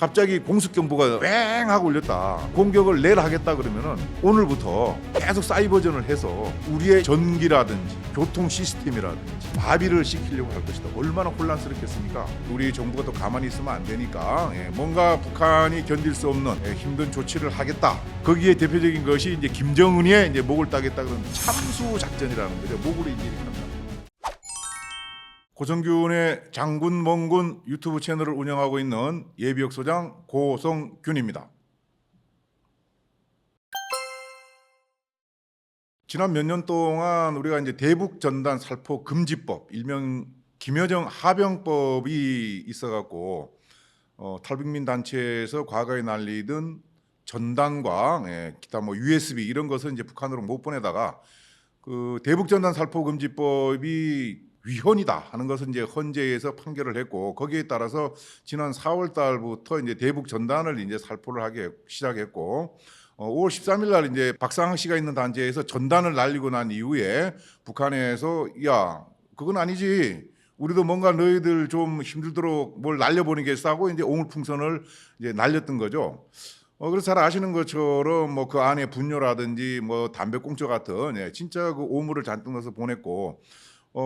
갑자기 공습경보가 왱 하고 울렸다. 공격을 내일 하겠다 그러면은 오늘부터 계속 사이버전을 해서 우리의 전기라든지 교통 시스템이라든지 마비를 시키려고 할 것이다. 얼마나 혼란스럽겠습니까? 우리 정부가 또 가만히 있으면 안 되니까 뭔가 북한이 견딜 수 없는 힘든 조치를 하겠다. 거기에 대표적인 것이 이제 김정은의 이제 목을 따겠다 그런 참수 작전이라는 거죠. 목으로 이제 이렇게 합니다. 고성균의 장군 멍군 유튜브 채널을 운영하고 있는 예비역 소장 고성균입니다. 지난 몇 년 동안 우리가 이제 대북 전단 살포 금지법, 일명 김여정 하병법이 있어갖고 탈북민 단체에서 과거에 날리던 전단과 기타 뭐 USB 이런 것을 이제 북한으로 못 보내다가 그 대북 전단 살포 금지법이 위헌이다 하는 것은 이제 헌재에서 판결을 했고 거기에 따라서 지난 4월 달부터 이제 대북 전단을 이제 살포를 하기 시작했고 5월 13일 날 이제 박상학 씨가 있는 단체에서 전단을 날리고 난 이후에 북한에서 야 그건 아니지 우리도 뭔가 너희들 좀 힘들도록 뭘 날려보내겠어 하고 이제 오물풍선을 이제 날렸던 거죠. 그래서 잘 아시는 것처럼 뭐 그 안에 분뇨라든지 뭐 담배꽁초 같은 진짜 그 오물을 잔뜩 넣어서 보냈고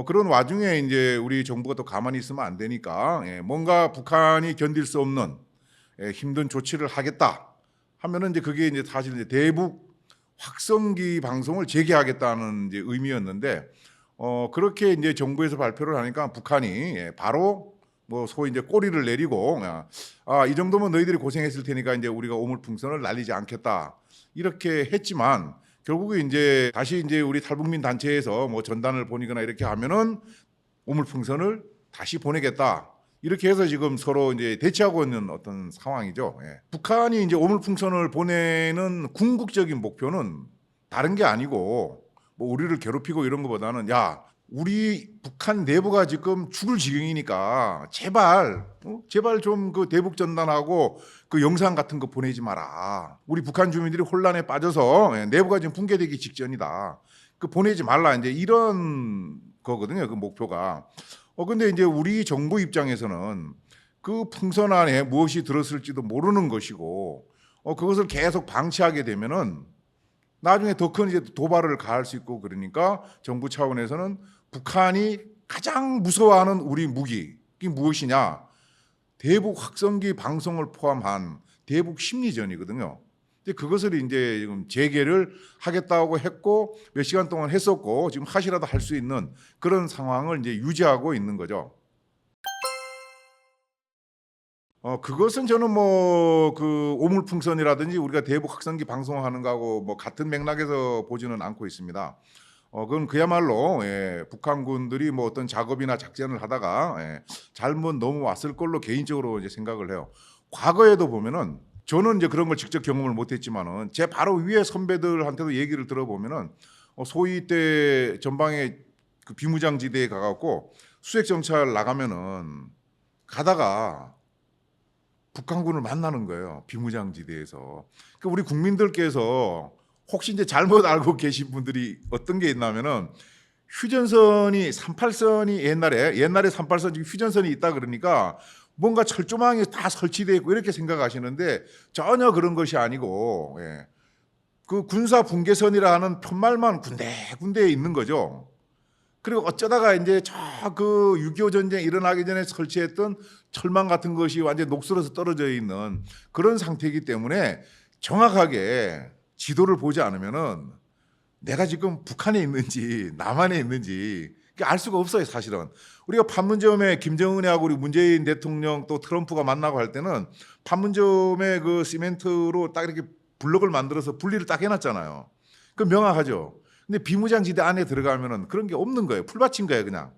그런 와중에 이제 우리 정부가 또 가만히 있으면 안 되니까 뭔가 북한이 견딜 수 없는 힘든 조치를 하겠다 하면은 이제 그게 이제 사실 이제 대북 확성기 방송을 재개하겠다는 이제 의미였는데 그렇게 이제 정부에서 발표를 하니까 북한이 바로 뭐 소위 이제 꼬리를 내리고 이 정도면 너희들이 고생했을 테니까 이제 우리가 오물풍선을 날리지 않겠다 이렇게 했지만. 결국에 이제 다시 이제 우리 탈북민 단체에서 뭐 전단을 보내거나 이렇게 하면은 오물풍선을 다시 보내겠다. 이렇게 해서 지금 서로 이제 대치하고 있는 어떤 상황이죠. 북한이 이제 오물풍선을 보내는 궁극적인 목표는 다른 게 아니고 뭐 우리를 괴롭히고 이런 것보다는 야, 우리 북한 내부가 지금 죽을 지경이니까 제발 좀 그 대북 전단하고 그 영상 같은 거 보내지 마라. 우리 북한 주민들이 혼란에 빠져서 내부가 지금 붕괴되기 직전이다. 그 보내지 말라 이제 이런 거거든요. 그 목표가. 근데 이제 우리 정부 입장에서는 그 풍선 안에 무엇이 들었을지도 모르는 것이고 그것을 계속 방치하게 되면은 나중에 더 큰 이제 도발을 가할 수 있고 그러니까 정부 차원에서는 북한이 가장 무서워하는 우리 무기 이게 무엇이냐? 대북 확성기 방송을 포함한 대북 심리전이거든요. 근데 그것을 이제 지금 재개를 하겠다고 했고 몇 시간 동안 했었고 지금 하시라도 할 수 있는 그런 상황을 이제 유지하고 있는 거죠. 그것은 저는 뭐 그 오물풍선이라든지 우리가 대북 확성기 방송하는 거하고 뭐 같은 맥락에서 보지는 않고 있습니다. 그건 그야말로 북한군들이 뭐 어떤 작업이나 작전을 하다가 잘못 넘어왔을 걸로 개인적으로 이제 생각을 해요. 과거에도 보면은 저는 이제 그런 걸 직접 경험을 못했지만은 제 바로 위에 선배들한테도 얘기를 들어보면은 소위 때 전방에 그 비무장지대에 가갖고 수색 정찰 나가면은 가다가 북한군을 만나는 거예요. 비무장지대에서. 그러니까 우리 국민들께서 혹시 이제 잘못 알고 계신 분들이 어떤 게 있냐면은 휴전선이 38선이 옛날에 38선 지금 휴전선이 있다 그러니까 뭔가 철조망이 다 설치되어 있고 이렇게 생각하시는데 전혀 그런 것이 아니고 그 군사 분계선이라 하는 푯말만 군데군데에 있는 거죠. 그리고 어쩌다가 이제 저 그 6.25 전쟁 일어나기 전에 설치했던 철망 같은 것이 완전히 녹슬어서 떨어져 있는 그런 상태이기 때문에 정확하게 지도를 보지 않으면은 내가 지금 북한에 있는지 남한에 있는지 알 수가 없어요, 사실은. 우리가 판문점에 김정은하고 우리 문재인 대통령 또 트럼프가 만나고 할 때는 판문점에 그 시멘트로 딱 이렇게 블록을 만들어서 분리를 딱 해놨잖아요. 그 명확하죠. 근데 비무장지대 안에 들어가면은 그런 게 없는 거예요. 풀밭인 거예요, 그냥.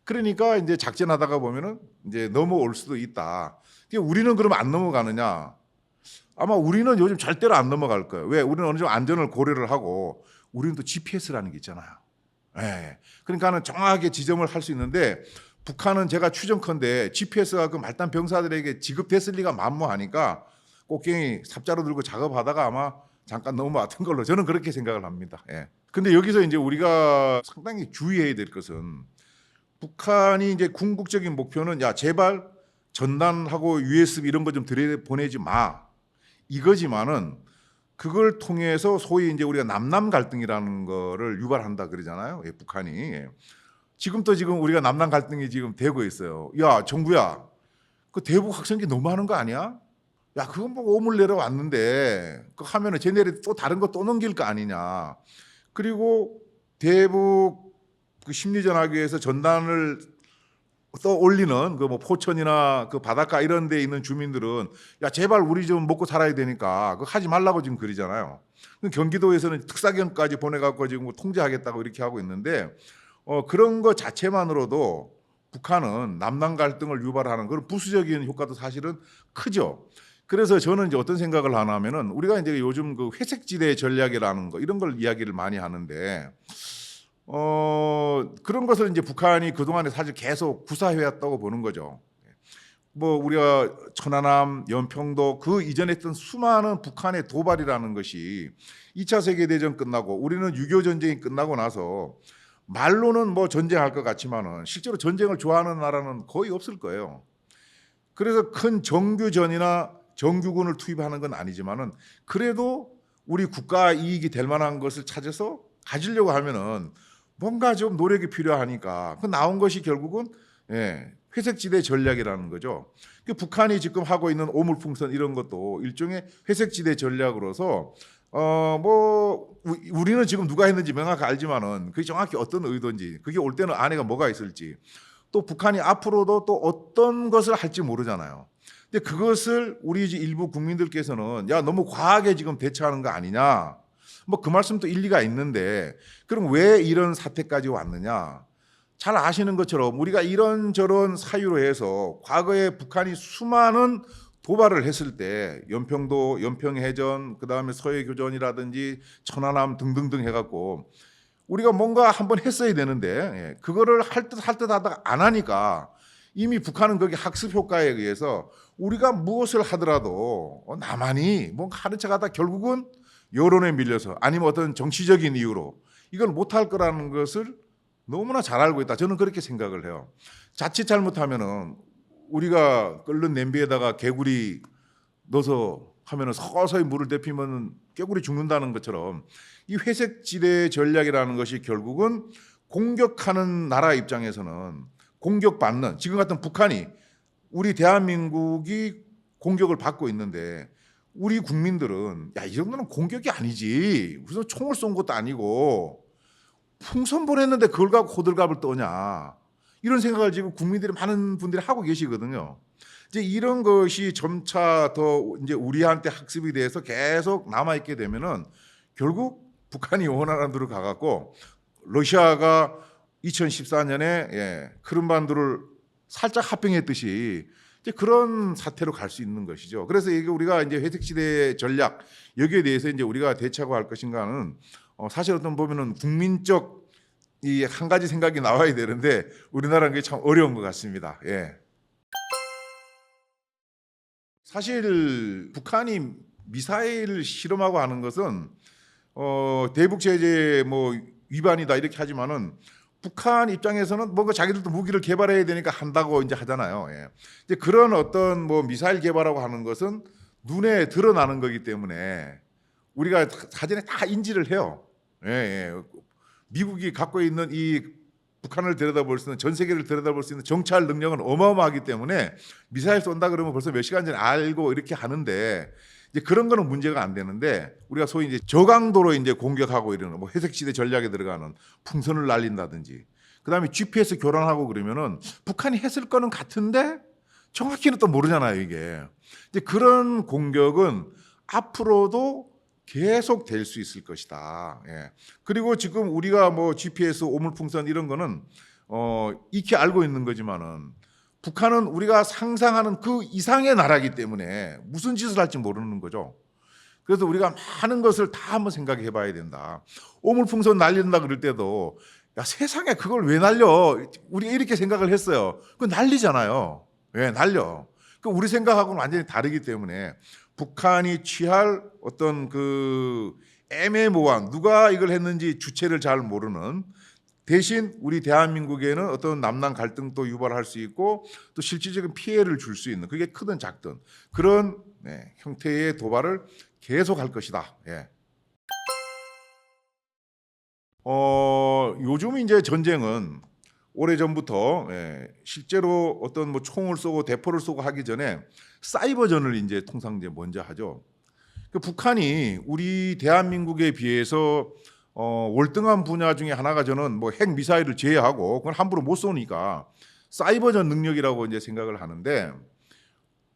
그러니까 이제 작전하다가 보면은 이제 넘어올 수도 있다. 우리는 그러면 안 넘어가느냐? 아마 우리는 요즘 절대로 안 넘어갈 거예요. 왜? 우리는 어느 정도 안전을 고려를 하고 우리는 또 GPS라는 게 있잖아요. 그러니까는 정확하게 지점을 할 수 있는데 북한은 제가 추정컨대 GPS가 그 말단 병사들에게 지급됐을 리가 만무하니까 꽃갱이 삽자루 들고 작업하다가 아마 잠깐 넘어왔던 걸로 저는 그렇게 생각을 합니다. 근데 여기서 이제 우리가 상당히 주의해야 될 것은 북한이 이제 궁극적인 목표는 야 제발 전단하고 USB 이런 거 좀 들여보내지 마. 이거지만은 그걸 통해서 소위 이제 우리가 남남 갈등이라는 거를 유발한다 그러잖아요. 예, 북한이. 예. 지금 우리가 남남 갈등이 지금 되고 있어요. 야, 정부야. 그 대북 확성기 너무 하는 거 아니야? 야, 그건 뭐 오물 내려왔는데 그 하면은 쟤네들이 또 다른 거 또 넘길 거 아니냐. 그리고 대북 그 심리전하기 위해서 전단을 또 올리는 그 뭐 포천이나 그 바닷가 이런 데 있는 주민들은 야, 제발 우리 좀 먹고 살아야 되니까 그거 하지 말라고 지금 그러잖아요. 경기도에서는 특사경까지 보내갖고 지금 뭐 통제하겠다고 이렇게 하고 있는데 그런 거 자체만으로도 북한은 남남 갈등을 유발하는 그런 부수적인 효과도 사실은 크죠. 그래서 저는 이제 어떤 생각을 하냐면은 우리가 이제 요즘 그 회색지대 전략이라는 거 이런 걸 이야기를 많이 하는데 그런 것을 이제 북한이 그동안에 사실 계속 구사해왔다고 보는 거죠. 뭐 우리가 천안함, 연평도 그 이전에 했던 수많은 북한의 도발이라는 것이 2차 세계대전 끝나고 우리는 6.25 전쟁이 끝나고 나서 말로는 뭐 전쟁할 것 같지만은 실제로 전쟁을 좋아하는 나라는 거의 없을 거예요. 그래서 큰 정규전이나 정규군을 투입하는 건 아니지만은 그래도 우리 국가 이익이 될 만한 것을 찾아서 가지려고 하면은 뭔가 좀 노력이 필요하니까 그 나온 것이 결국은 회색지대 전략이라는 거죠. 북한이 지금 하고 있는 오물풍선 이런 것도 일종의 회색지대 전략으로서 뭐 우리는 지금 누가 했는지 명확히 알지만은 그게 정확히 어떤 의도인지 그게 올 때는 안에가 뭐가 있을지 또 북한이 앞으로도 또 어떤 것을 할지 모르잖아요. 근데 그것을 우리 일부 국민들께서는 야, 너무 과하게 지금 대처하는 거 아니냐. 뭐 그 말씀도 일리가 있는데 그럼 왜 이런 사태까지 왔느냐? 잘 아시는 것처럼 우리가 이런저런 사유로 해서 과거에 북한이 수많은 도발을 했을 때 연평도, 연평해전, 그다음에 서해교전이라든지 천안함 등등등 해갖고 우리가 뭔가 한번 했어야 되는데 그거를 할 듯 하다가 안 하니까 이미 북한은 거기 학습 효과에 의해서 우리가 무엇을 하더라도 나만이 뭔가 하는 척하다 결국은 여론에 밀려서 아니면 어떤 정치적인 이유로 이걸 못할 거라는 것을 너무나 잘 알고 있다. 저는 그렇게 생각을 해요. 자칫 잘못하면은 우리가 끓는 냄비에다가 개구리 넣어서 하면은 서서히 물을 데피면 개구리 죽는다는 것처럼 이 회색지대 전략이라는 것이 결국은 공격하는 나라 입장에서는 공격받는 지금 같은 북한이 우리 대한민국이 공격을 받고 있는데 우리 국민들은 야, 이 정도는 공격이 아니지. 무슨 총을 쏜 것도 아니고 풍선 보냈는데 그걸 갖고 호들갑을 떠냐. 이런 생각을 지금 국민들이 많은 분들이 하고 계시거든요. 이제 이런 것이 점차 더 이제 우리한테 학습이 돼서 계속 남아 있게 되면은 결국 북한이 원하는 대로 가갖고 러시아가 2014년에 크림반도를 살짝 합병했듯이 이제 그런 사태로 갈 수 있는 것이죠. 그래서 이게 우리가 이제 회색지대 전략 여기에 대해서 이제 우리가 대처하고 할 것인가는 사실 어떤 보면은 국민적 이 한 가지 생각이 나와야 되는데 우리나라는 그게 참 어려운 것 같습니다. 예. 사실 북한이 미사일을 실험하고 하는 것은 대북 제재 뭐 위반이다 이렇게 하지만은 북한 입장에서는 뭔가 자기들도 무기를 개발해야 되니까 한다고 이제 하잖아요. 예. 이제 그런 어떤 뭐 미사일 개발하고 하는 것은 눈에 드러나는 거기 때문에 우리가 사전에 다 인지를 해요. 예, 예. 미국이 갖고 있는 이 북한을 들여다볼 수 있는 전 세계를 들여다볼 수 있는 정찰 능력은 어마어마하기 때문에 미사일 쏜다 그러면 벌써 몇 시간 전에 알고 이렇게 하는데 이제 그런 거는 문제가 안 되는데 우리가 소위 이제 저강도로 이제 공격하고 이러는 뭐 회색지대 전략에 들어가는 풍선을 날린다든지 그다음에 GPS 교란하고 그러면은 북한이 했을 거는 같은데 정확히는 또 모르잖아요 이게. 이제 그런 공격은 앞으로도 계속 될 수 있을 것이다. 예. 그리고 지금 우리가 뭐 GPS 오물풍선 이런 거는 익히 알고 있는 거지만은 북한은 우리가 상상하는 그 이상의 나라이기 때문에 무슨 짓을 할지 모르는 거죠. 그래서 우리가 많은 것을 다 한번 생각해 봐야 된다. 오물풍선 날린다 그럴 때도 야, 세상에 그걸 왜 날려? 우리가 이렇게 생각을 했어요. 그 날리잖아요. 왜 날려? 그 우리 생각하고는 완전히 다르기 때문에 북한이 취할 어떤 그 애매모호한 누가 이걸 했는지 주체를 잘 모르는 대신 우리 대한민국에는 어떤 남남 갈등도 유발할 수 있고 또 실질적인 피해를 줄 수 있는, 그게 크든 작든 그런 형태의 도발을 계속할 것이다. 예. 요즘 이제 전쟁은 오래전부터 실제로 어떤 뭐 총을 쏘고 대포를 쏘고 하기 전에 사이버전을 이제 통상 이제 먼저 하죠. 그 북한이 우리 대한민국에 비해서 월등한 분야 중에 하나가 저는 뭐 핵 미사일을 제외하고 그건 함부로 못 쏘니까 사이버전 능력이라고 이제 생각을 하는데,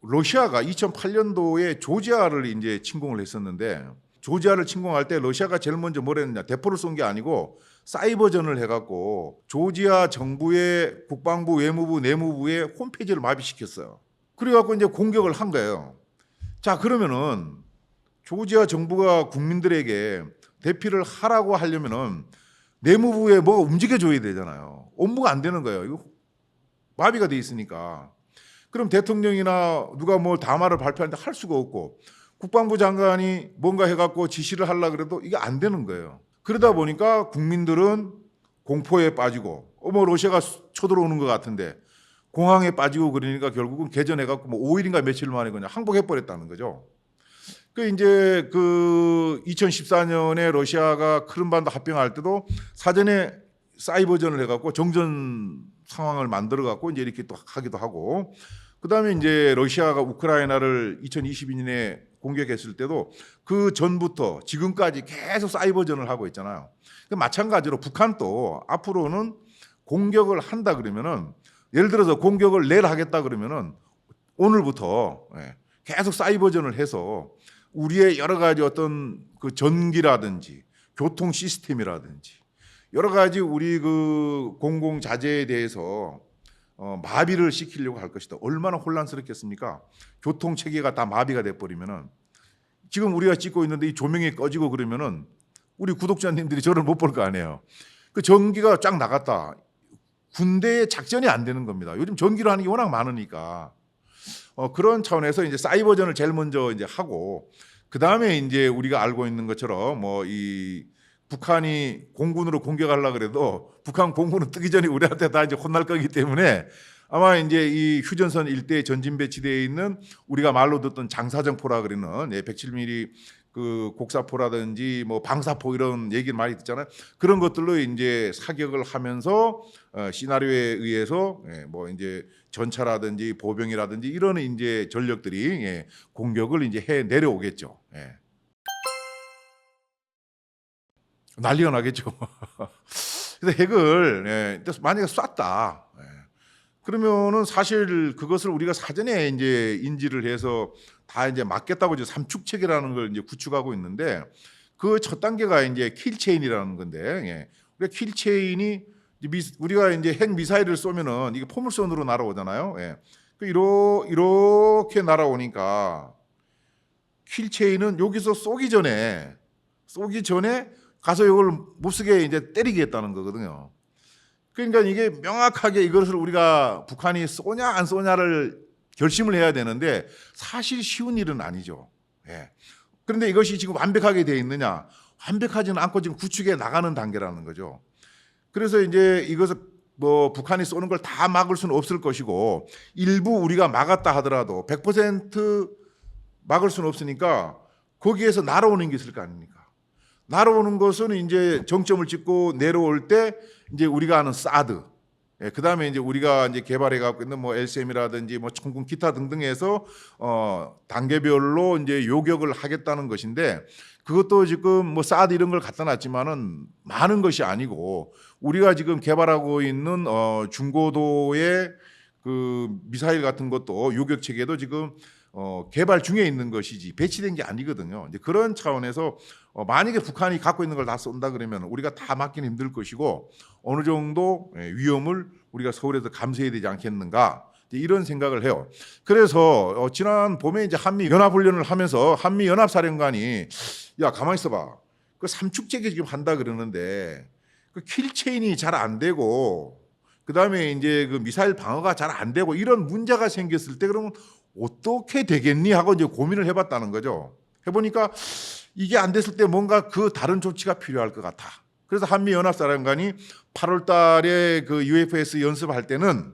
러시아가 2008년도에 조지아를 이제 침공을 했었는데, 조지아를 침공할 때 러시아가 제일 먼저 뭘 했느냐, 대포를 쏜 게 아니고 사이버전을 해갖고 조지아 정부의 국방부, 외무부, 내무부의 홈페이지를 마비시켰어요. 그래갖고 이제 공격을 한 거예요. 자, 그러면은 조지아 정부가 국민들에게 대피를 하라고 하려면은 내무부에 뭐가 움직여줘야 되잖아요. 업무가 안 되는 거예요. 이거 마비가 돼 있으니까. 그럼 대통령이나 누가 뭐 담화를 발표하는데 할 수가 없고, 국방부 장관이 뭔가 해갖고 지시를 하려고 그래도 이게 안 되는 거예요. 그러다 보니까 국민들은 공포에 빠지고, 뭐 러시아가 쳐들어오는 것 같은데 공항에 빠지고, 그러니까 결국은 개전해갖고 뭐 5일인가 며칠 만에 그냥 항복해버렸다는 거죠. 그 이제 그 2014년에 러시아가 크림반도 합병할 때도 사전에 사이버전을 해갖고 정전 상황을 만들어갖고 이제 이렇게 또 하기도 하고, 그 다음에 이제 러시아가 우크라이나를 2022년에 공격했을 때도 그 전부터 지금까지 계속 사이버전을 하고 있잖아요. 마찬가지로 북한도 앞으로는 공격을 한다 그러면은, 예를 들어서 공격을 내일 하겠다 그러면은 오늘부터 계속 사이버전을 해서 우리의 여러 가지 어떤 그 전기라든지 교통 시스템이라든지 여러 가지 우리 그 공공 자재에 대해서 마비를 시키려고 할 것이다. 얼마나 혼란스럽겠습니까? 교통 체계가 다 마비가 돼 버리면은, 지금 우리가 찍고 있는데 이 조명이 꺼지고 그러면은 우리 구독자님들이 저를 못 볼 거 아니에요. 그 전기가 쫙 나갔다. 군대의 작전이 안 되는 겁니다. 요즘 전기로 하는 게 워낙 많으니까. 그런 차원에서 이제 사이버전을 제일 먼저 이제 하고, 그 다음에 이제 우리가 알고 있는 것처럼 뭐 이 북한이 공군으로 공격하려고 그래도 북한 공군은 뜨기 전에 우리한테 다 이제 혼날 거기 때문에 아마 이제 이 휴전선 일대에 전진 배치되어 있는 우리가 말로 듣던 장사정포라 그러는 107mm 그 곡사포라든지 뭐 방사포 이런 얘기를 많이 듣잖아요. 그런 것들로 이제 사격을 하면서 시나리오에 의해서 뭐 이제 전차라든지 보병이라든지 이런 이제 전력들이 공격을 이제 해 내려오겠죠. 난리가 나겠죠. 그래서 핵을 만약에 쐈다. 그러면은 사실 그것을 우리가 사전에 이제 인지를 해서 다 이제 막겠다고 이제 삼축체계라는 걸 이제 구축하고 있는데, 그 첫 단계가 이제 킬체인이라는 건데, 우리가 킬체인이 우리가 이제 핵 미사일을 쏘면은 이게 포물선으로 날아오잖아요. 이렇게 날아오니까 킬체인은 여기서 쏘기 전에 가서 이걸 못 쓰게 이제 때리겠다는 거거든요. 그러니까 이게 명확하게 이것을 우리가 북한이 쏘냐 안 쏘냐를 결심을 해야 되는데 사실 쉬운 일은 아니죠. 그런데 이것이 지금 완벽하게 되어 있느냐? 완벽하지는 않고 지금 구축해 나가는 단계라는 거죠. 그래서 이제 이것을 뭐 북한이 쏘는 걸 다 막을 수는 없을 것이고, 일부 우리가 막았다 하더라도 100% 막을 수는 없으니까 거기에서 날아오는 게 있을 거 아닙니까? 날아오는 것은 이제 정점을 찍고 내려올 때 이제 우리가 아는 사드, 그 다음에 이제 우리가 이제 개발해 갖고 있는 뭐 LCM이라든지 뭐 천군 기타 등등해서 단계별로 이제 요격을 하겠다는 것인데, 그것도 지금 뭐 사드 이런 걸 갖다 놨지만은 많은 것이 아니고, 우리가 지금 개발하고 있는 중고도의 그 미사일 같은 것도 요격 체계도 지금 개발 중에 있는 것이지 배치된 게 아니거든요. 이제 그런 차원에서 만약에 북한이 갖고 있는 걸 다 쏜다 그러면 우리가 다 막기는 힘들 것이고, 어느 정도 위험을 우리가 서울에서 감수해야 되지 않겠는가, 이런 생각을 해요. 그래서 지난 봄에 이제 한미 연합 훈련을 하면서 한미 연합 사령관이 야 가만히 있어봐, 그 삼축제기 지금 한다 그러는데 그 킬체인이 잘 안 되고, 그 다음에 이제 그 미사일 방어가 잘 안 되고 이런 문제가 생겼을 때 그러면 어떻게 되겠니 하고 이제 고민을 해봤다는 거죠. 해보니까 이게 안 됐을 때 뭔가 그 다른 조치가 필요할 것 같아. 그래서 한미연합사령관이 8월 달에 그 UFS 연습할 때는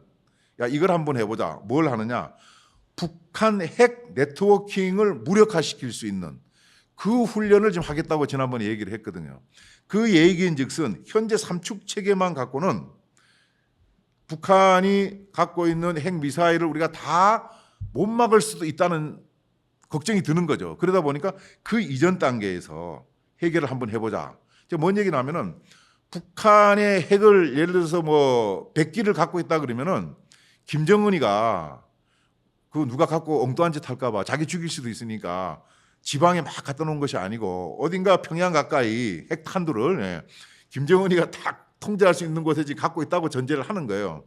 야, 이걸 한번 해보자. 뭘 하느냐? 북한 핵 네트워킹을 무력화시킬 수 있는 그 훈련을 지금 하겠다고 지난번에 얘기를 했거든요. 그 얘기인즉슨 현재 삼축 체계만 갖고는 북한이 갖고 있는 핵 미사일을 우리가 다 못 막을 수도 있다는 걱정이 드는 거죠. 그러다 보니까 그 이전 단계에서 해결을 한번 해보자. 뭔 얘기냐면은 북한의 핵을 예를 들어서 뭐 100기를 갖고 있다 그러면은 김정은이가 그 누가 갖고 엉뚱한 짓 할까 봐 자기 죽일 수도 있으니까 지방에 막 갖다 놓은 것이 아니고 어딘가 평양 가까이 핵탄두를 김정은이가 딱 통제할 수 있는 곳에 갖고 있다고 전제를 하는 거예요.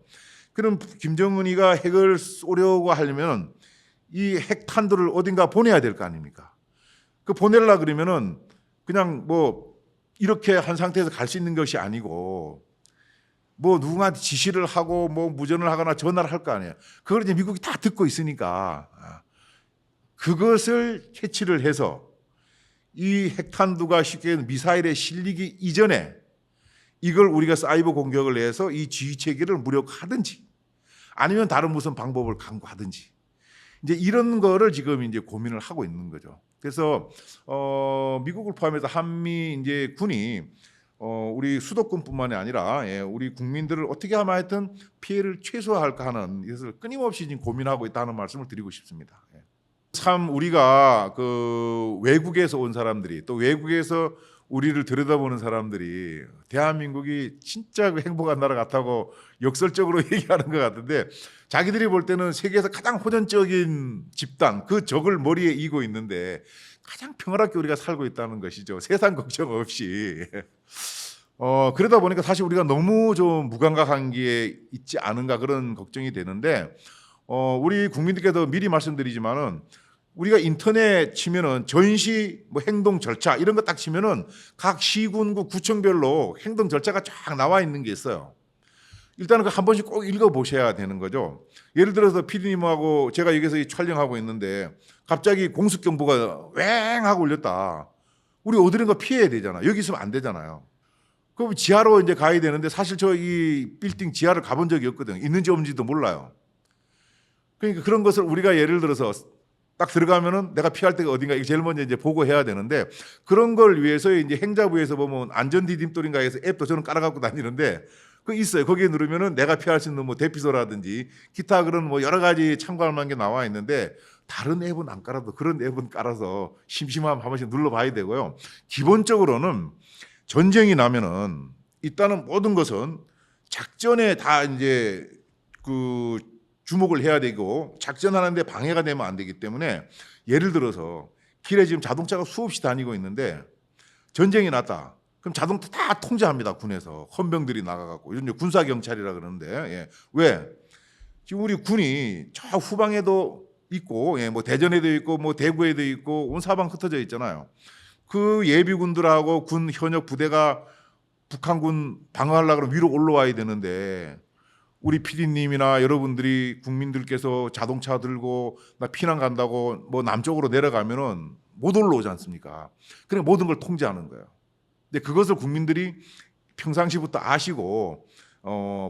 그럼 김정은이가 핵을 쏘려고 하려면 이 핵탄두를 어딘가 보내야 될 거 아닙니까? 그 보내려 그러면은 그냥 뭐 이렇게 한 상태에서 갈 수 있는 것이 아니고 뭐 누군가한테 지시를 하고 뭐 무전을 하거나 전화를 할 거 아니에요. 그걸 이제 미국이 다 듣고 있으니까 그것을 캐치를 해서 이 핵탄두가 쉽게 미사일에 실리기 이전에 이걸 우리가 사이버 공격을 해서 이 지휘 체계를 무력화하든지 아니면 다른 무슨 방법을 강구하든지 이제 이런 거를 지금 이제 고민을 하고 있는 거죠. 그래서 미국을 포함해서 한미 이제 군이 우리 수도권뿐만이 아니라 우리 국민들을 어떻게 하면 하여튼 피해를 최소화할까 하는 이것을 끊임없이 지금 고민하고 있다는 말씀을 드리고 싶습니다. 참 우리가 그 외국에서 온 사람들이 또 외국에서 우리를 들여다보는 사람들이 대한민국이 진짜 그 행복한 나라 같다고 역설적으로 얘기하는 것 같은데 자기들이 볼 때는 세계에서 가장 호전적인 집단 그 적을 머리에 이고 있는데 가장 평화롭게 우리가 살고 있다는 것이죠. 세상 걱정 없이. 그러다 보니까 사실 우리가 너무 좀 무감각한 게 있지 않은가 그런 걱정이 되는데 우리 국민들께도 미리 말씀드리지만은 우리가 인터넷 치면은 전시 뭐 행동 절차 이런 거 딱 치면은 각 시군구 구청별로 행동 절차가 쫙 나와 있는 게 있어요. 일단은 한 번씩 꼭 읽어 보셔야 되는 거죠. 예를 들어서 PD님하고 제가 여기서 촬영하고 있는데 갑자기 공습경보가 왱 하고 울렸다. 우리 어디론가 피해야 되잖아. 여기 있으면 안 되잖아요. 그럼 지하로 이제 가야 되는데 사실 저 이 빌딩 지하를 가본 적이 없거든요. 있는지 없는지도 몰라요. 그러니까 그런 것을 우리가 예를 들어서 딱 들어가면은 내가 피할 데가 어딘가 이게 제일 먼저 이제 보고 해야 되는데 그런 걸 위해서 이제 행자부에서 보면 안전 디딤돌인가 해서 앱도 저는 깔아갖고 다니는데 그 있어요. 거기에 누르면은 내가 피할 수 있는 뭐 대피소라든지 기타 그런 뭐 여러 가지 참고할 만한 게 나와 있는데 다른 앱은 안 깔아도 그런 앱은 깔아서 심심하면 한 번씩 눌러봐야 되고요. 기본적으로는 전쟁이 나면은 일단은 모든 것은 작전에 다 이제 그 주목을 해야 되고 작전하는데 방해가 되면 안 되기 때문에 예를 들어서 길에 지금 자동차가 수없이 다니고 있는데 전쟁이 났다. 그럼 자동차 다 통제합니다. 군에서 헌병들이 나가갖고 이런 군사 경찰이라 그러는데 왜 지금 우리 군이 저 후방에도 있고 뭐 대전에도 있고 뭐 대구에도 있고 온 사방 흩어져 있잖아요. 그 예비군들하고 군 현역 부대가 북한군 방어하려고 그러면 위로 올라와야 되는데 우리 PD님이나 여러분들이 국민들께서 자동차 들고 나 피난 간다고 뭐 남쪽으로 내려가면은 못 올라오지 않습니까? 그래 모든 걸 통제하는 거예요. 근데 그것을 국민들이 평상시부터 아시고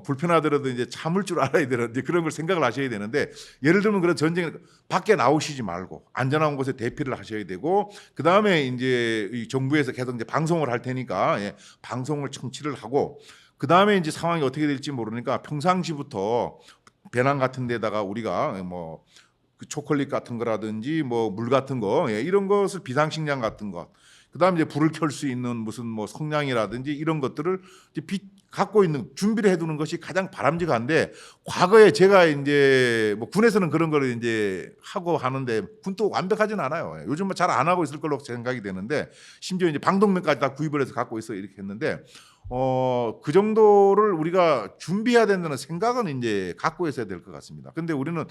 불편하더라도 이제 참을 줄 알아야 되는데 그런 걸 생각을 하셔야 되는데 예를 들면 그런 전쟁 밖에 나오시지 말고 안전한 곳에 대피를 하셔야 되고 그 다음에 이제 이 정부에서 계속 이제 방송을 할 테니까 방송을 청취를 하고 그 다음에 이제 상황이 어떻게 될지 모르니까 평상시부터 배낭 같은 데다가 우리가 뭐 그 초콜릿 같은 거라든지 뭐 물 같은 거 이런 것을 비상식량 같은 것 그다음에 이제 불을 켤 수 있는 무슨 뭐 성냥이라든지 이런 것들을 이제 갖고 있는 준비를 해두는 것이 가장 바람직한데 과거에 제가 이제 뭐 군에서는 그런 거를 이제 하고 하는데 군도 완벽하진 않아요. 요즘은 잘 안 하고 있을 걸로 생각이 되는데 심지어 이제 방독면까지 다 구입을 해서 갖고 있어 이렇게 했는데 그 정도를 우리가 준비해야 된다는 생각은 이제 갖고 있어야 될 것 같습니다. 근데 우리는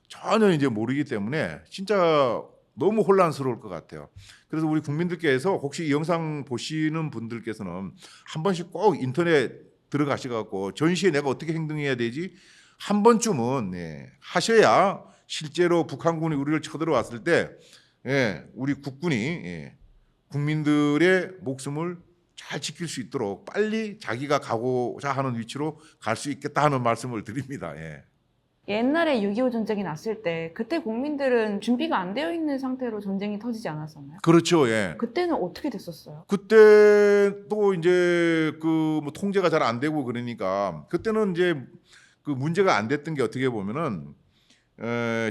전혀 이제 모르기 때문에 진짜 너무 혼란스러울 것 같아요. 그래서 우리 국민들께서 혹시 이 영상 보시는 분들께서는 한 번씩 꼭 인터넷 들어가셔갖고 전시에 내가 어떻게 행동해야 되지 한 번쯤은 하셔야 실제로 북한군이 우리를 쳐들어왔을 때 우리 국군이 국민들의 목숨을 잘 지킬 수 있도록 빨리 자기가 가고자 하는 위치로 갈 수 있겠다 하는 말씀을 드립니다. 예. 옛날에 6.25 전쟁이 났을 때 그때 국민들은 준비가 안 되어 있는 상태로 전쟁이 터지지 않았었나요? 그렇죠. 예. 그때는 어떻게 됐었어요? 그때도 이제 그 뭐 통제가 잘 안 되고 그러니까 그때는 이제 그 문제가 안 됐던 게 어떻게 보면은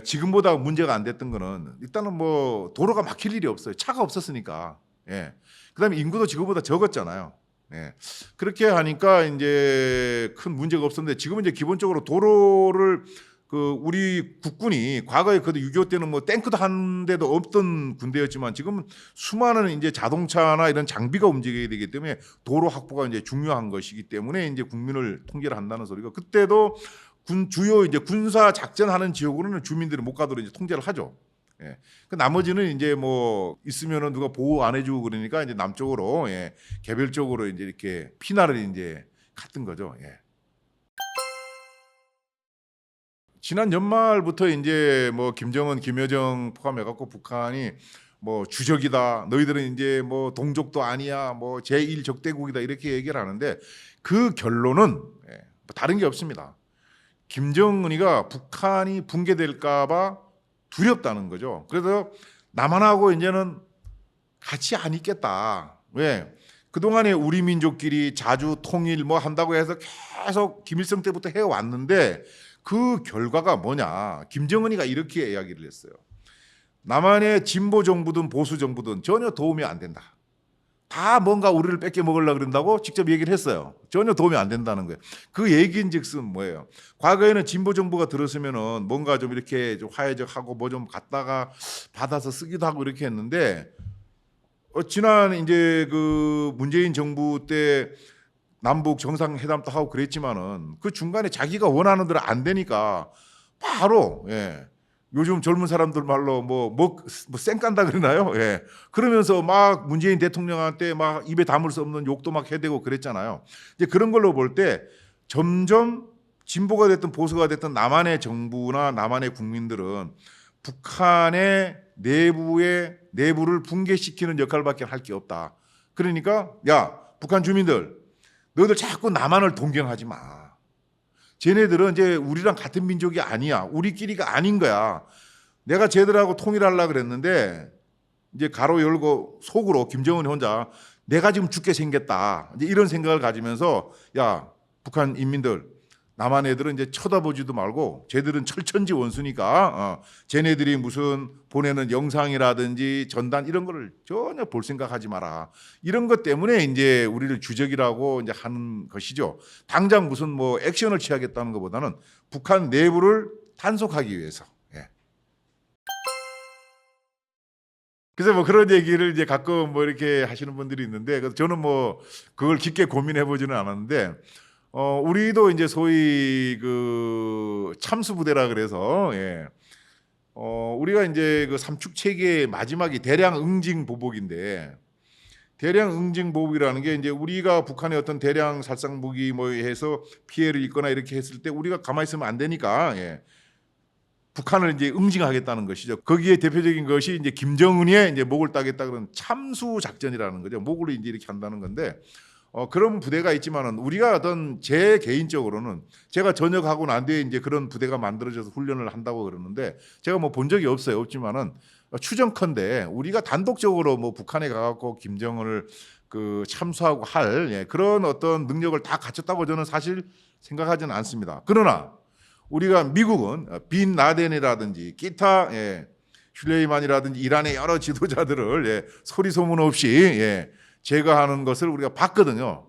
지금보다 문제가 안 됐던 거는 일단은 뭐 도로가 막힐 일이 없어요. 차가 없었으니까. 예. 그다음에 인구도 지금보다 적었잖아요. 예. 그렇게 하니까 이제 큰 문제가 없었는데 지금은 이제 기본적으로 도로를 그 우리 국군이 과거에 그래도 6.25 때는 뭐 탱크도 한 대도 없던 군대였지만 지금은 수많은 이제 자동차나 이런 장비가 움직여야 되기 때문에 도로 확보가 이제 중요한 것이기 때문에 이제 국민을 통제를 한다는 소리가 그때도 주요 이제 군사 작전하는 지역으로는 주민들이 못 가도록 이제 통제를 하죠. 예. 그 나머지는 이제 뭐 있으면은 누가 보호 안 해주고 그러니까 이제 남쪽으로 예. 개별적으로 이제 이렇게 피난을 이제 갔던 거죠. 예. 지난 연말부터 이제 뭐 김정은, 김여정 포함해갖고 북한이 뭐 주적이다, 너희들은 이제 뭐 동족도 아니야, 뭐 제1 적대국이다 이렇게 얘기를 하는데 그 결론은 예. 뭐 다른 게 없습니다. 김정은이가 북한이 붕괴될까봐 두렵다는 거죠. 그래서 남한하고 이제는 같이 안 있겠다. 왜? 그동안에 우리 민족끼리 자주 통일 뭐 한다고 해서 계속 김일성 때부터 해왔는데 그 결과가 뭐냐. 김정은이가 이렇게 이야기를 했어요. 남한의 진보 정부든 보수 정부든 전혀 도움이 안 된다. 다 뭔가 우리를 뺏겨 먹으려고 그런다고 직접 얘기를 했어요. 전혀 도움이 안 된다는 거예요. 그 얘기인즉슨 뭐예요? 과거에는 진보 정부가 들었으면은 뭔가 좀 이렇게 좀 화해적하고 뭐 좀 갖다가 받아서 쓰기도 하고 이렇게 했는데 지난 이제 그 문재인 정부 때 남북 정상회담도 하고 그랬지만은 그 중간에 자기가 원하는 대로 안 되니까 바로 예. 요즘 젊은 사람들 말로 뭐 쌩깐다 그러나요? 예. 그러면서 막 문재인 대통령한테 막 입에 담을 수 없는 욕도 막 해대고 그랬잖아요. 이제 그런 걸로 볼 때 점점 진보가 됐든 보수가 됐든 남한의 정부나 남한의 국민들은 북한의 내부를 붕괴시키는 역할밖에 할 게 없다. 그러니까 야 북한 주민들 너희들 자꾸 남한을 동경하지 마. 쟤네들은 이제 우리랑 같은 민족이 아니야. 우리끼리가 아닌 거야. 내가 쟤들하고 통일하려고 그랬는데 이제 가로 열고 속으로 김정은이 혼자 내가 지금 죽게 생겼다. 이제 이런 생각을 가지면서 야 북한 인민들 남한 애들은 이제 쳐다보지도 말고 쟤들은 철천지 원수니까 쟤네들이 무슨 보내는 영상이라든지 전단 이런 거를 전혀 볼 생각하지 마라. 이런 것 때문에 이제 우리를 주적이라고 이제 하는 것이죠. 당장 무슨 뭐 액션을 취하겠다는 것보다는 북한 내부를 단속하기 위해서. 예. 그래서 뭐 그런 얘기를 이제 가끔 뭐 이렇게 하시는 분들이 있는데 그래서 저는 뭐 그걸 깊게 고민해 보지는 않았는데. 우리도 이제 소위 그 참수 부대라 그래서 예. 우리가 이제 그 삼축 체계의 마지막이 대량 응징 보복인데 대량 응징 보복이라는 게 이제 우리가 북한의 어떤 대량 살상 무기 뭐 해서 피해를 입거나 이렇게 했을 때 우리가 가만히 있으면 안 되니까 예. 북한을 이제 응징하겠다는 것이죠. 거기에 대표적인 것이 이제 김정은의 이제 목을 따겠다 그런 참수 작전이라는 거죠. 목을 이제 이렇게 한다는 건데. 그런 부대가 있지만은 우리가 어떤 제 개인적으로는 제가 전역하고 난 뒤에 이제 그런 부대가 만들어져서 훈련을 한다고 그러는데 제가 뭐 본 적이 없어요. 없지만은 추정컨대 우리가 단독적으로 뭐 북한에 가갖고 김정은을 그 참수하고 할 예, 그런 어떤 능력을 다 갖췄다고 저는 사실 생각하지는 않습니다. 그러나 우리가 미국은 빈 라덴이라든지 기타 예, 슐레이만이라든지 이란의 여러 지도자들을 예, 소리 소문 없이 예, 제거하는 것을 우리가 봤거든요.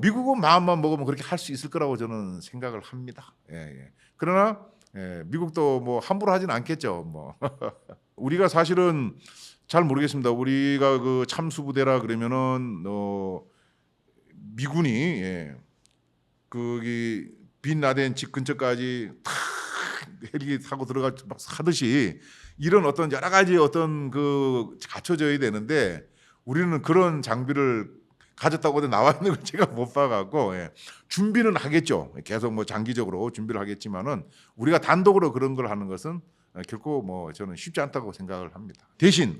미국은 마음만 먹으면 그렇게 할 수 있을 거라고 저는 생각을 합니다. 예, 예. 그러나 예, 미국도 뭐 함부로 하진 않겠죠. 뭐 우리가 사실은 잘 모르겠습니다. 우리가 그 참수부대라 그러면은 미군이 예, 거기 빈 라덴 집 근처까지 탁 헬기 타고 들어가 막 하듯이 이런 어떤 여러 가지 어떤 그 갖춰져야 되는데. 우리는 그런 장비를 가졌다고 나와 있는 걸 제가 못 봐갖고 예. 준비는 하겠죠. 계속 뭐 장기적으로 준비를 하겠지만은 우리가 단독으로 그런 걸 하는 것은 결코 뭐 저는 쉽지 않다고 생각을 합니다. 대신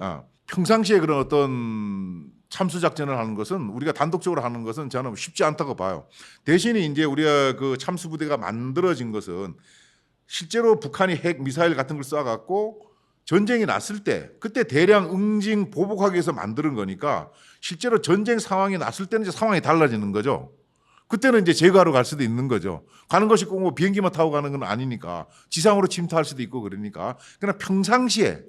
평상시에 그런 어떤 참수 작전을 하는 것은 우리가 단독적으로 하는 것은 저는 쉽지 않다고 봐요. 대신에 이제 우리가 그 참수 부대가 만들어진 것은 실제로 북한이 핵 미사일 같은 걸 쏴갖고 전쟁이 났을 때 그때 대량 응징 보복하기 위해서 만드는 거니까 실제로 전쟁 상황이 났을 때는 이제 상황이 달라지는 거죠. 그때는 이제 제거하러 갈 수도 있는 거죠. 가는 것이 꼭 뭐 비행기만 타고 가는 건 아니니까 지상으로 침투할 수도 있고 그러니까 그러나 평상시에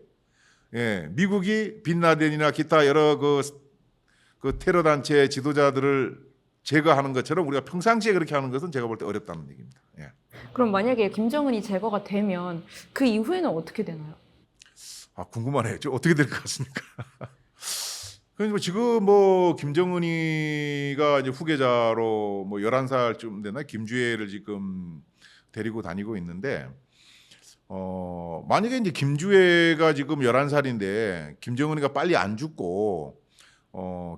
미국이 빈라덴이나 기타 여러 그 테러 단체 지도자들을 제거하는 것처럼 우리가 평상시에 그렇게 하는 것은 제가 볼 때 어렵다는 얘기입니다. 그럼 만약에 김정은이 제거가 되면 그 이후에는 어떻게 되나요? 궁금하네요. 어떻게 될 것 같습니까? 그래서 지금 뭐 김정은이가 이제 후계자로 뭐 11살쯤 되나 김주애를 지금 데리고 다니고 있는데 만약에 이제 김주애가 지금 11살인데 김정은이가 빨리 안 죽고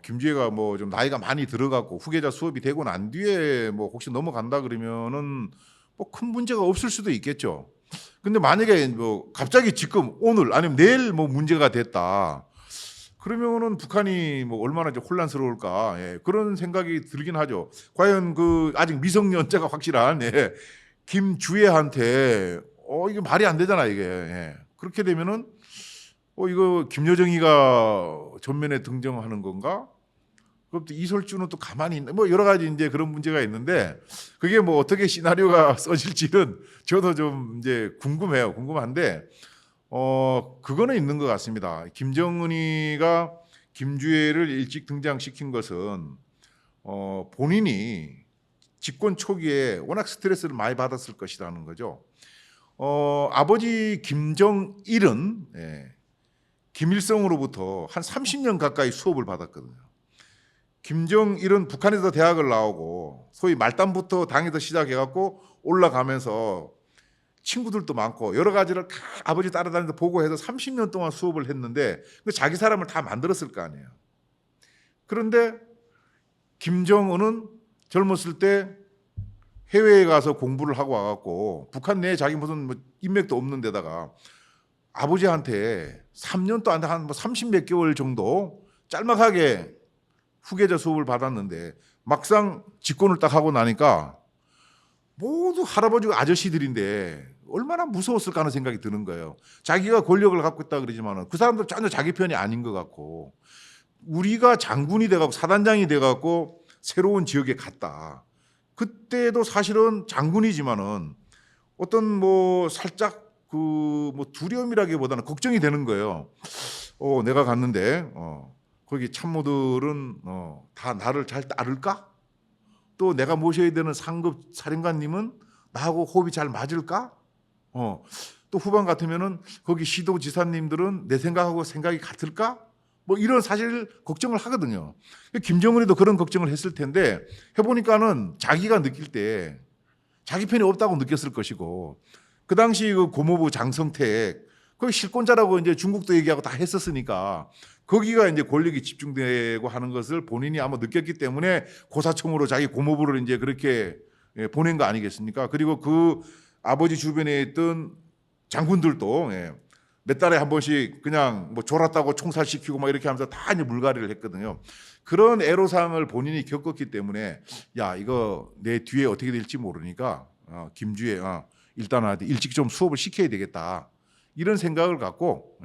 김주애가 뭐 좀 나이가 많이 들어갔고 후계자 수업이 되고 난 뒤에 뭐 혹시 넘어간다 그러면은 뭐 큰 문제가 없을 수도 있겠죠. 근데 만약에 뭐 갑자기 지금 오늘 아니면 내일 뭐 문제가 됐다. 그러면은 북한이 뭐 얼마나 이제 혼란스러울까 그런 생각이 들긴 하죠. 과연 그 아직 미성년자가 확실한 김주애한테 이게 말이 안 되잖아 이게. 그렇게 되면은 이거 김여정이가 전면에 등장하는 건가? 그럼 또 이설주는 또 가만히 있나? 뭐 여러 가지 이제 그런 문제가 있는데 그게 뭐 어떻게 시나리오가 써질지는 저도 좀 이제 궁금해요. 궁금한데 그거는 있는 것 같습니다. 김정은이가 김주애를 일찍 등장시킨 것은 본인이 집권 초기에 워낙 스트레스를 많이 받았을 것이라는 거죠. 아버지 김정일은 김일성으로부터 한 30년 가까이 수업을 받았거든요. 김정일은 북한에서 대학을 나오고 소위 말단부터 당에서 시작해갖고 올라가면서 친구들도 많고 여러 가지를 다 아버지 따라다니면서 보고해서 30년 동안 수업을 했는데 자기 사람을 다 만들었을 거 아니에요. 그런데 김정은은 젊었을 때 해외에 가서 공부를 하고 와갖고 북한 내에 자기 무슨 뭐 인맥도 없는 데다가 아버지한테 3년도 안 돼 한 뭐 30몇 개월 정도 짤막하게 후계자 수업을 받았는데 막상 집권을 딱 하고 나니까 모두 할아버지 아저씨들인데 얼마나 무서웠을까 하는 생각이 드는 거예요. 자기가 권력을 갖고 있다 그러지만 그 사람들 전혀 자기 편이 아닌 것 같고 우리가 장군이 돼갖고 사단장이 돼갖고 새로운 지역에 갔다. 그때도 사실은 장군이지만은 어떤 뭐 살짝 그 뭐 두려움이라기보다는 걱정이 되는 거예요. 내가 갔는데 거기 참모들은 다 나를 잘 따를까? 또 내가 모셔야 되는 상급 사령관님은 나하고 호흡이 잘 맞을까? 또 후반 같으면은 거기 시도지사님들은 내 생각하고 생각이 같을까? 뭐 이런 사실 걱정을 하거든요. 김정은이도 그런 걱정을 했을 텐데 해보니까는 자기가 느낄 때 자기 편이 없다고 느꼈을 것이고 그 당시 그 고모부 장성택 거기 실권자라고 이제 중국도 얘기하고 다 했었으니까 거기가 이제 권력이 집중되고 하는 것을 본인이 아마 느꼈기 때문에 고사총으로 자기 고모부를 이제 그렇게 보낸 거 아니겠습니까? 그리고 그 아버지 주변에 있던 장군들도 몇 달에 한 번씩 그냥 뭐 졸았다고 총살시키고 막 이렇게 하면서 다 이제 물갈이를 했거든요. 그런 애로사항을 본인이 겪었기 때문에 야 이거 내 뒤에 어떻게 될지 모르니까 김주애 일단 일찍 좀 수업을 시켜야 되겠다 이런 생각을 갖고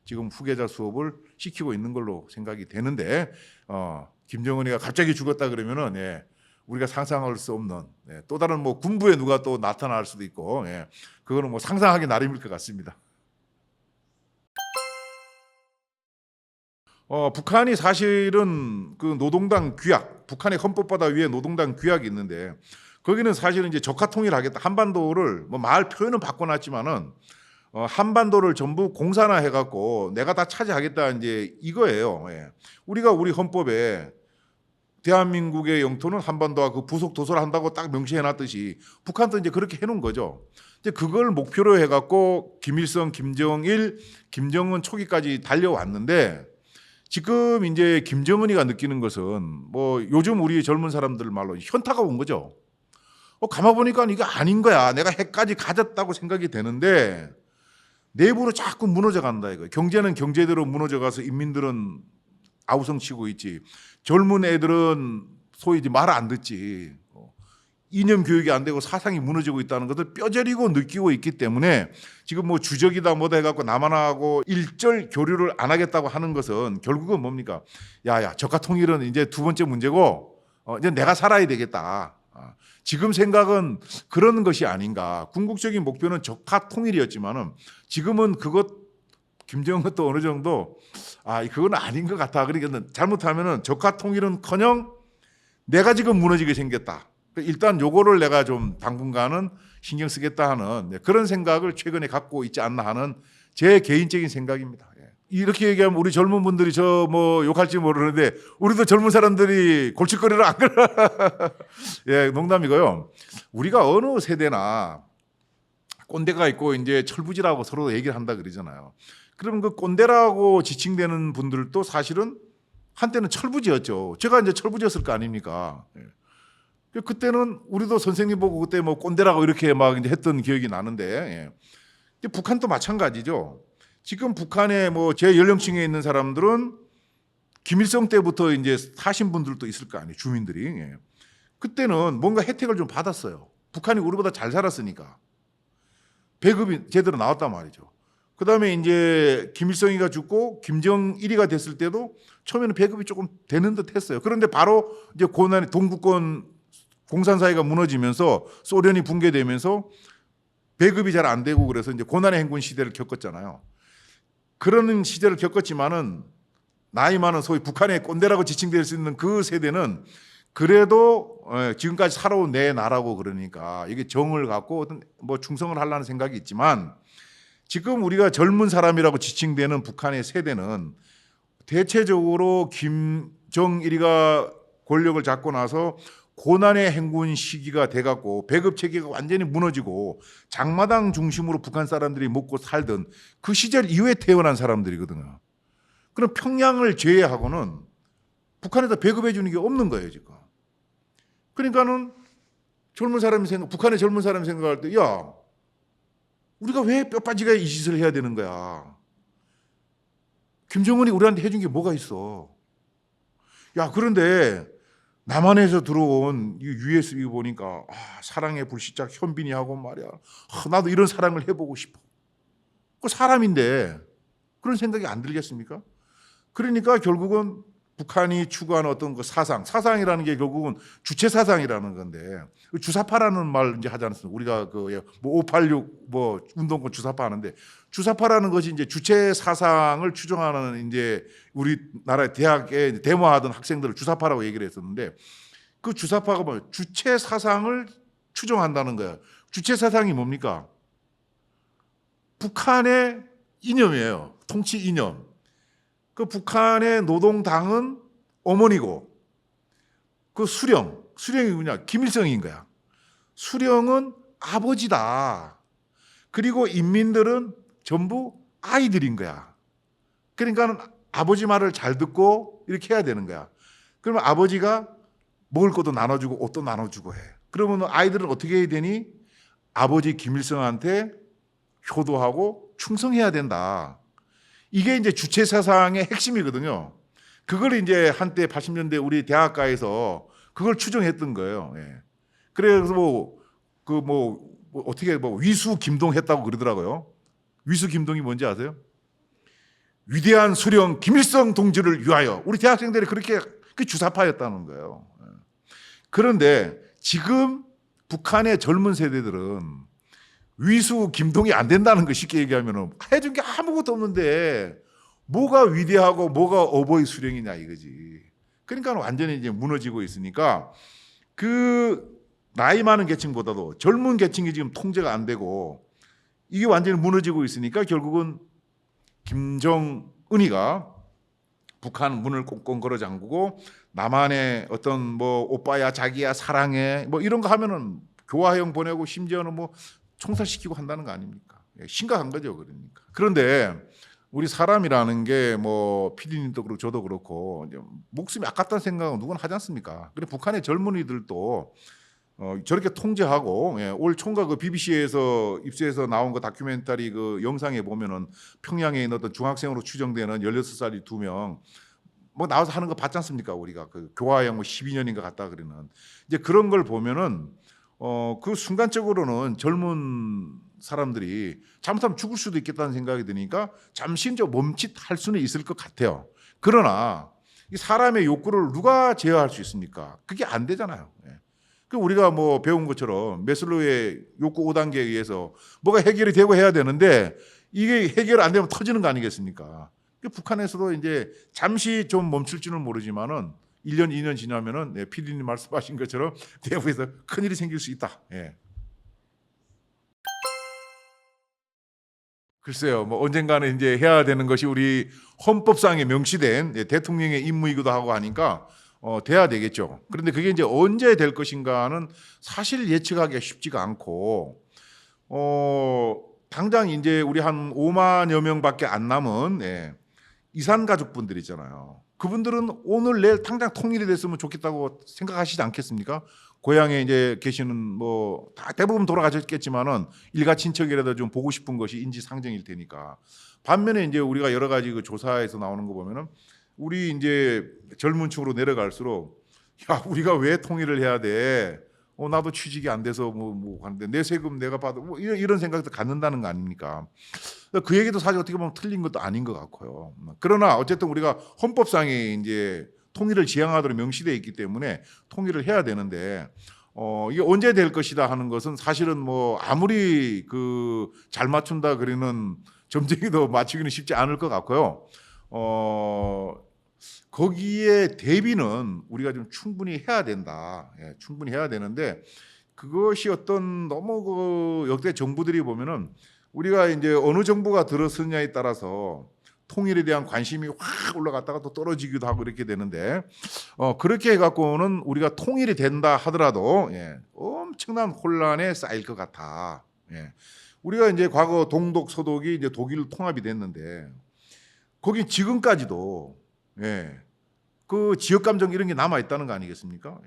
지금 후계자 수업을 시키고 있는 걸로 생각이 되는데 김정은이가 갑자기 죽었다 그러면은 우리가 상상할 수 없는 또 다른 뭐 군부에 누가 또 나타날 수도 있고 그거는 뭐 상상하기 나름일 것 같습니다. 북한이 사실은 그 노동당 규약, 북한의 헌법바다 위에 노동당 규약이 있는데 거기는 사실은 이제 적화 통일하겠다. 한반도를 뭐 말 표현은 바꿔놨지만은 한반도를 전부 공산화해갖고 내가 다 차지하겠다 이제 이거예요. 우리가 우리 헌법에 대한민국의 영토는 한반도와 그 부속 도서를 한다고 딱 명시해놨듯이 북한도 이제 그렇게 해놓은 거죠. 이제 그걸 목표로 해갖고 김일성, 김정일, 김정은 초기까지 달려왔는데 지금 이제 김정은이가 느끼는 것은 뭐 요즘 우리 젊은 사람들 말로 현타가 온 거죠. 가만 보니까 이거 아닌 거야. 내가 핵까지 가졌다고 생각이 되는데 내부로 자꾸 무너져 간다 이거. 경제는 경제대로 무너져 가서 인민들은 아우성치고 있지. 젊은 애들은 소위 이제 말 안 듣지. 이념 교육이 안 되고 사상이 무너지고 있다는 것을 뼈저리고 느끼고 있기 때문에 지금 뭐 주적이다 뭐다 해갖고 남한하고 일절 교류를 안 하겠다고 하는 것은 결국은 뭡니까? 야야 저가 통일은 이제 두 번째 문제고 이제 내가 살아야 되겠다. 지금 생각은 그런 것이 아닌가. 궁극적인 목표는 적화 통일이었지만은 지금은 그것 김정은 것도 어느 정도 그건 아닌 것 같아. 그러니까 잘못하면은 적화 통일은커녕 내가 지금 무너지게 생겼다. 일단 요거를 내가 좀 당분간은 신경 쓰겠다 하는 그런 생각을 최근에 갖고 있지 않나 하는 제 개인적인 생각입니다. 이렇게 얘기하면 우리 젊은 분들이 저 뭐 욕할지 모르는데 우리도 젊은 사람들이 골칫거리를 안 걸어. 예, 농담이고요. 우리가 어느 세대나 꼰대가 있고 이제 철부지라고 서로 얘기를 한다 그러잖아요. 그러면 그 꼰대라고 지칭되는 분들도 사실은 한때는 철부지였죠. 제가 이제 철부지였을 거 아닙니까? 그때는 우리도 선생님 보고 그때 뭐 꼰대라고 이렇게 막 이제 했던 기억이 나는데, 북한도 마찬가지죠. 지금 북한에 뭐 제 연령층에 있는 사람들은 김일성 때부터 이제 사신 분들도 있을 거 아니에요, 주민들이. 그때는 뭔가 혜택을 좀 받았어요. 북한이 우리보다 잘 살았으니까. 배급이 제대로 나왔단 말이죠. 그 다음에 이제 김일성이가 죽고 김정일이가 됐을 때도 처음에는 배급이 조금 되는 듯 했어요. 그런데 바로 이제 고난의 동구권 공산사회가 무너지면서 소련이 붕괴되면서 배급이 잘 안 되고 그래서 이제 고난의 행군 시대를 겪었잖아요. 그런 시대를 겪었지만은 나이 많은 소위 북한의 꼰대라고 지칭될 수 있는 그 세대는 그래도 지금까지 살아온 내 나라고 그러니까 이게 정을 갖고 어떤 뭐 충성을 하려는 생각이 있지만 지금 우리가 젊은 사람이라고 지칭되는 북한의 세대는 대체적으로 김정일이가 권력을 잡고 나서 고난의 행군 시기가 돼갖고 배급 체계가 완전히 무너지고 장마당 중심으로 북한 사람들이 먹고 살던 그 시절 이후에 태어난 사람들이거든요. 그럼 평양을 제외하고는 북한에서 배급해 주는 게 없는 거예요 지금. 그러니까는 북한의 젊은 사람이 생각할 때, 야, 우리가 왜 뼈빠지게 이 짓을 해야 되는 거야? 김정은이 우리한테 해준 게 뭐가 있어? 야, 그런데 남한에서 들어온 이 USB 보니까 사랑의 불시착 현빈이 하고 말이야. 나도 이런 사랑을 해보고 싶어. 그 사람인데 그런 생각이 안 들겠습니까? 그러니까 결국은 북한이 추구하는 어떤 그 사상이라는 게 결국은 주체 사상이라는 건데 주사파라는 말 이제 하지 않습니까? 우리가 그 뭐 586 뭐 운동권 주사파 하는데 주사파라는 것이 이제 주체 사상을 추종하는 이제 우리나라 대학에 데모하던 학생들을 주사파라고 얘기를 했었는데 그 주사파가 뭐 주체 사상을 추종한다는 거예요. 주체 사상이 뭡니까? 북한의 이념이에요. 통치 이념. 그 북한의 노동당은 어머니고 그 수령이 뭐냐? 김일성인 거야. 수령은 아버지다. 그리고 인민들은 전부 아이들인 거야. 그러니까 아버지 말을 잘 듣고 이렇게 해야 되는 거야. 그러면 아버지가 먹을 것도 나눠주고 옷도 나눠주고 해. 그러면 아이들은 어떻게 해야 되니? 아버지 김일성한테 효도하고 충성해야 된다. 이게 이제 주체 사상의 핵심이거든요. 그걸 이제 한때 80년대 우리 대학가에서 그걸 추정했던 거예요. 그래서 어떻게 위수 김동했다고 그러더라고요. 위수 김동이 뭔지 아세요? 위대한 수령 김일성 동지를 위하여. 우리 대학생들이 그렇게 주사파였다는 거예요. 그런데 지금 북한의 젊은 세대들은 위수 김동이 안 된다는 거 쉽게 얘기하면 해준 게 아무것도 없는데 뭐가 위대하고 뭐가 어버이 수령이냐 이거지. 그러니까 완전히 이제 무너지고 있으니까 그 나이 많은 계층보다도 젊은 계층이 지금 통제가 안 되고 이게 완전히 무너지고 있으니까 결국은 김정은이가 북한 문을 꽁꽁 걸어 잠그고 남한의 어떤 뭐 오빠야 자기야 사랑해 뭐 이런 거 하면은 교화형 보내고 심지어는 뭐 총살시키고 한다는 거 아닙니까? 심각한 거죠, 그러니까. 그런데 우리 사람이라는 게 뭐 PD님도 그렇고 저도 그렇고 목숨이 아깝다는 생각은 누구나 하지 않습니까? 그래 북한의 젊은이들도 저렇게 통제하고 올 총각 그 BBC에서 입수해서 나온 그 다큐멘터리 그 영상에 보면은 평양에 있는 어떤 중학생으로 추정되는 16살이 2명 뭐 나와서 하는 거 봤지 않습니까? 우리가 그 교화형 뭐 12년인가 갔다 그러는 이제 그런 걸 보면은 그 순간적으로는 젊은 사람들이 잘못하면 죽을 수도 있겠다는 생각이 드니까 잠시 이제 멈칫할 수는 있을 것 같아요. 그러나 이 사람의 욕구를 누가 제어할 수 있습니까? 그게 안 되잖아요. 그 우리가 뭐 배운 것처럼 메슬로우의 욕구 5단계에 의해서 뭐가 해결이 되고 해야 되는데 이게 해결 안 되면 터지는 거 아니겠습니까? 북한에서도 이제 잠시 좀 멈출지는 모르지만은 1년, 2년 지나면은 PD님 말씀하신 것처럼 대구에서 큰 일이 생길 수 있다. 글쎄요, 뭐 언젠가는 이제 해야 되는 것이 우리 헌법상에 명시된 대통령의 임무이기도 하고 하니까 돼야 되겠죠. 그런데 그게 이제 언제 될 것인가는 사실 예측하기가 쉽지가 않고 당장 이제 우리 한 5만여 명밖에 안 남은 이산 가족분들 있잖아요. 그분들은 오늘 내일 당장 통일이 됐으면 좋겠다고 생각하시지 않겠습니까? 고향에 이제 계시는 뭐 다 대부분 돌아가셨겠지만은 일가 친척이라도 좀 보고 싶은 것이 인지상정일 테니까. 반면에 이제 우리가 여러 가지 그 조사에서 나오는 거 보면은 우리 이제 젊은 층으로 내려갈수록 야 우리가 왜 통일을 해야 돼? 나도 취직이 안 돼서 뭐 하는데 내 세금 내가 받아 뭐 이런 생각도 갖는다는 거 아닙니까? 그 얘기도 사실 어떻게 보면 틀린 것도 아닌 것 같고요. 그러나 어쨌든 우리가 헌법상에 이제 통일을 지향하도록 명시되어 있기 때문에 통일을 해야 되는데 이게 언제 될 것이다 하는 것은 사실은 뭐 아무리 그 잘 맞춘다 그러는 점쟁이도 맞추기는 쉽지 않을 것 같고요. 거기에 대비는 우리가 좀 충분히 해야 된다. 충분히 해야 되는데 그것이 어떤 너무 그 역대 정부들이 보면은 우리가 이제 어느 정부가 들어서냐에 따라서 통일에 대한 관심이 확 올라갔다가 또 떨어지기도 하고 이렇게 되는데 그렇게 해갖고는 우리가 통일이 된다 하더라도 엄청난 혼란에 쌓일 것 같아. 우리가 이제 과거 동독 서독이 이제 독일 통합이 됐는데 거기 지금까지도 그 지역 감정 이런 게 남아 있다는 거 아니겠습니까?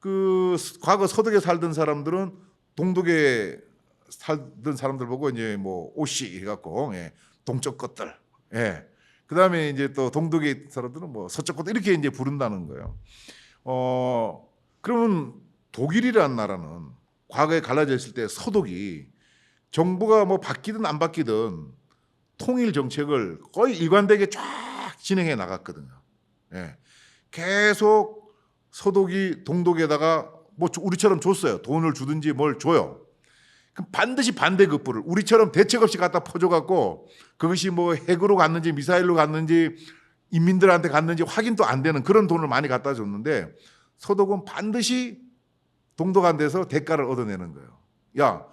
그 과거 서독에 살던 사람들은 동독에 살던 사람들 보고 이제 뭐 오씨 해갖고 동쪽 것들, 그다음에 이제 또 동독에 사람들은 뭐 서쪽 것들 이렇게 이제 부른다는 거예요. 그러면 독일이라는 나라는 과거에 갈라져 있을 때 서독이 정부가 뭐 바뀌든 안 바뀌든 통일 정책을 거의 일관되게 쫙 진행해 나갔거든요. 계속 서독이 동독에다가 뭐 우리처럼 줬어요. 돈을 주든지 뭘 줘요. 그럼 반드시 반대급부를 우리처럼 대책 없이 갖다 퍼줘갖고 그것이 뭐 핵으로 갔는지 미사일로 갔는지 인민들한테 갔는지 확인도 안 되는 그런 돈을 많이 갖다 줬는데 서독은 반드시 동독한테서 대가를 얻어내는 거예요. 야,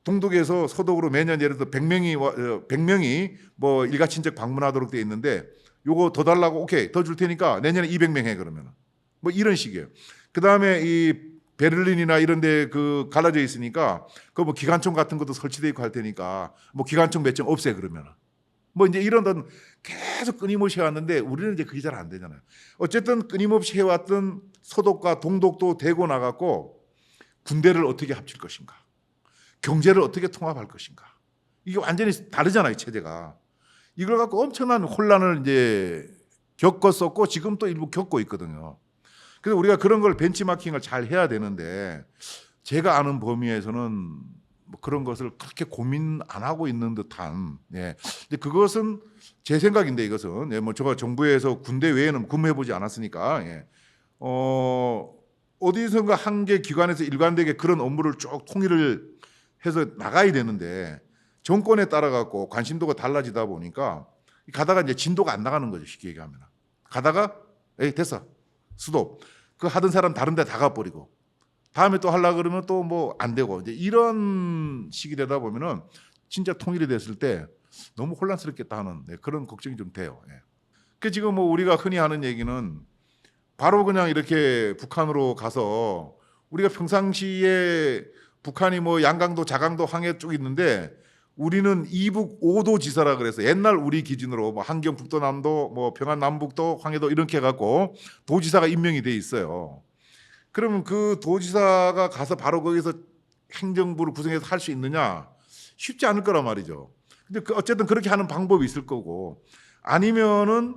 동독에서 서독으로 매년 예를 들어 100명이 뭐 일가친척 방문하도록 돼 있는데 요거 더 달라고 오케이 더 줄 테니까 내년에 200명 해 그러면 뭐 이런 식이에요. 그 다음에 이 베를린이나 이런 데 그 갈라져 있으니까 그 뭐 기관총 같은 것도 설치돼 있고 할 테니까 뭐 기관총 몇 점 없애 그러면 뭐 이제 이런 건 계속 끊임없이 해왔는데 우리는 이제 그게 잘 안 되잖아요. 어쨌든 끊임없이 해왔던 서독과 동독도 되고 나갔고 군대를 어떻게 합칠 것인가, 경제를 어떻게 통합할 것인가 이게 완전히 다르잖아요 체제가. 이걸 갖고 엄청난 혼란을 이제 겪었었고 지금 또 일부 겪고 있거든요. 그래서 우리가 그런 걸 벤치마킹을 잘 해야 되는데 제가 아는 범위에서는 뭐 그런 것을 그렇게 고민 안 하고 있는 듯한. 근데 그것은 제 생각인데 이것은 뭐 제가 정부에서 군대 외에는 근무해보지 않았으니까 어디선가 한 개 기관에서 일관되게 그런 업무를 쭉 통일을 해서 나가야 되는데 정권에 따라 갖고 관심도가 달라지다 보니까 가다가 이제 진도가 안 나가는 거죠. 쉽게 얘기하면 가다가 에이 됐어 스톱. 그 하던 사람 다른 데 다 가버리고 다음에 또 하려고 그러면 또 뭐 안 되고 이제 이런 식이 되다 보면은 진짜 통일이 됐을 때 너무 혼란스럽겠다 하는 그런 걱정이 좀 돼요. 그 지금 뭐 우리가 흔히 하는 얘기는 바로 그냥 이렇게 북한으로 가서 우리가 평상시에 북한이 뭐 양강도 자강도 황해 쪽 있는데 우리는 이북 5도 지사라 그래서 옛날 우리 기준으로 뭐 한경 북도남도 뭐 평안 남북도 황해도 이렇게 해갖고 도지사가 임명이 돼 있어요. 그러면 그 도지사가 가서 바로 거기서 행정부를 구성해서 할 수 있느냐? 쉽지 않을 거란 말이죠. 근데 어쨌든 그렇게 하는 방법이 있을 거고, 아니면은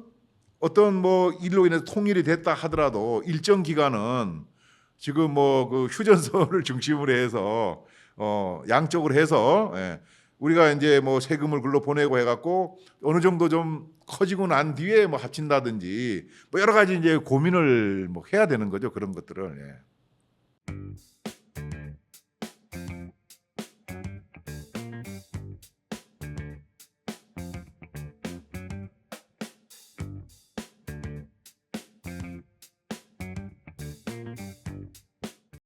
어떤 뭐 일로 인해서 통일이 됐다 하더라도 일정 기간은 지금 뭐 그 휴전선을 중심으로 해서 양쪽으로 해서 우리가 이제 뭐 세금을 글로 보내고 해갖고 어느 정도 좀 커지고 난 뒤에 뭐 합친다든지 뭐 여러 가지 이제 고민을 뭐 해야 되는 거죠. 그런 것들을.